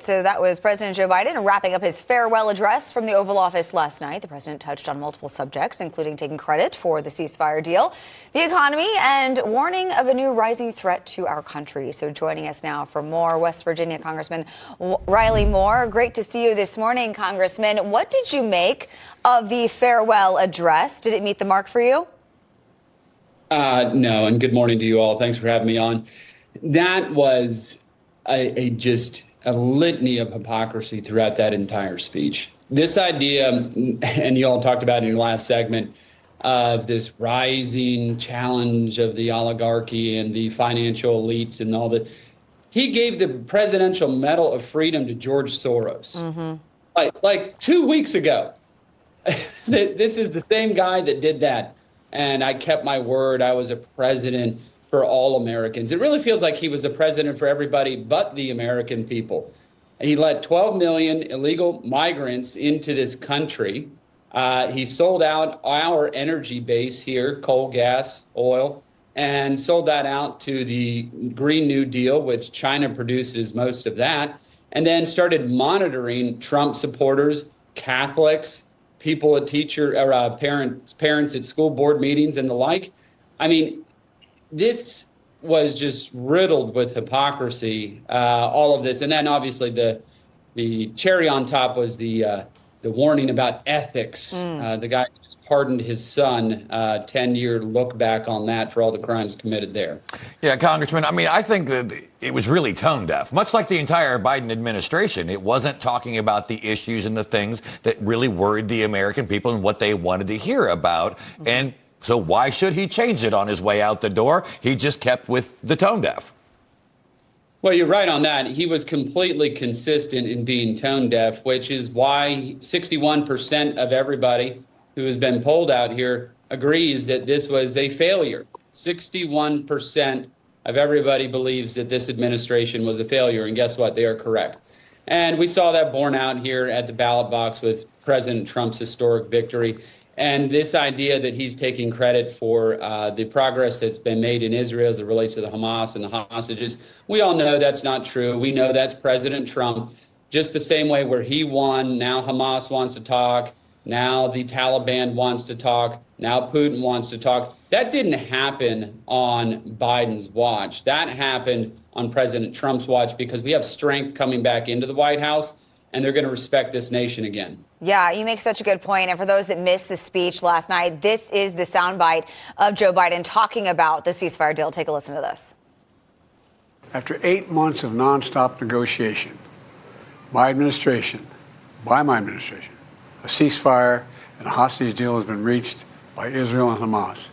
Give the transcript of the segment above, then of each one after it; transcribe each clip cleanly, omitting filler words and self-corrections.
So that was President Joe Biden wrapping up his farewell address from the Oval Office last night. The president touched on multiple subjects, including taking credit for the ceasefire deal, the economy, and warning of a new rising threat to our country. So joining us now for more, West Virginia Congressman Riley Moore. Great to see you this morning, Congressman. What did you make of the farewell address? Did it meet the mark for you? No, and good morning to you all. Thanks for having me on. That was a litany of hypocrisy throughout that entire speech. This idea, and you all talked about in your last segment, of this rising challenge of the oligarchy and the financial elites and all that. He gave the Presidential Medal of Freedom to George Soros. Like 2 weeks ago. This is the same guy that did that. And I kept my word. I was a president for all Americans. It really feels like he was a president for everybody but the American people. He let 12 million illegal migrants into this country. He sold out our energy base here, coal, gas, oil, and sold that out to the Green New Deal, which China produces most of that, and then started monitoring Trump supporters, Catholics, people at parents at school board meetings and the like. I mean, this was just riddled with hypocrisy, all of this. And then obviously the cherry on top was the warning about ethics. The guy just pardoned his son, 10-year look back on that for all the crimes committed there. Yeah, Congressman, I mean, I think that it was really tone deaf, much like the entire Biden administration. It wasn't talking about the issues and the things that really worried the American people and what they wanted to hear about. And so why should he change it on his way out the door? He just kept with the tone deaf. Well, you're right on that. He was completely consistent in being tone deaf, which is why 61% of everybody who has been polled out here agrees that this was a failure. 61% of everybody believes that this administration was a failure. And guess what? They are correct. And we saw that borne out here at the ballot box with President Trump's historic victory. And this idea that he's taking credit for the progress that's been made in Israel as it relates to the Hamas and the hostages, we all know that's not true. We know that's President Trump. Just the same way where he won, now Hamas wants to talk, now the Taliban wants to talk, now Putin wants to talk. That didn't happen on Biden's watch. That happened on President Trump's watch because we have strength coming back into the White House, and they're going to respect this nation again. Yeah, you make such a good point. And for those that missed the speech last night, this is the soundbite of Joe Biden talking about the ceasefire deal. Take a listen to this. After 8 months of nonstop negotiation, my administration, a ceasefire and a hostage deal has been reached by Israel and Hamas.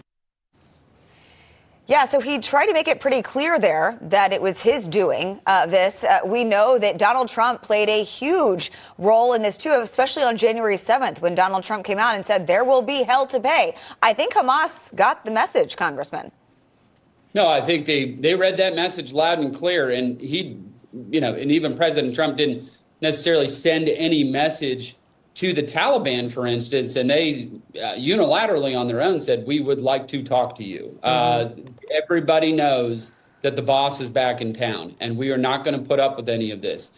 Yeah, so he tried to make it pretty clear there that it was his doing this. We know that Donald Trump played a huge role in this, too, especially on January 7th when Donald Trump came out and said there will be hell to pay. I think Hamas got the message, Congressman. No, I think they read that message loud and clear. And and even President Trump didn't necessarily send any message to the Taliban, for instance, and they unilaterally on their own said, we would like to talk to you. Everybody knows that the boss is back in town, and we are not going to put up with any of this.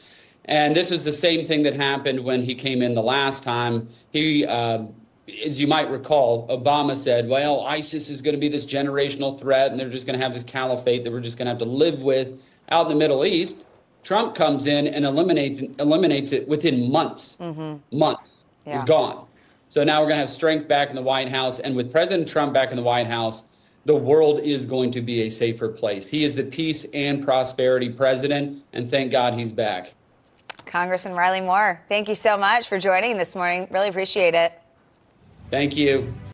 And this is the same thing that happened when he came in the last time. He, as you might recall, Obama said, well, ISIS is going to be this generational threat, and they're just going to have this caliphate that we're just going to have to live with out in the Middle East. Trump comes in and eliminates it within months. Months. Yeah. He's gone. So now we're going to have strength back in the White House. And with President Trump back in the White House, the world is going to be a safer place. He is the peace and prosperity president. And thank God he's back. Congressman Riley Moore, thank you so much for joining this morning. Really appreciate it. Thank you.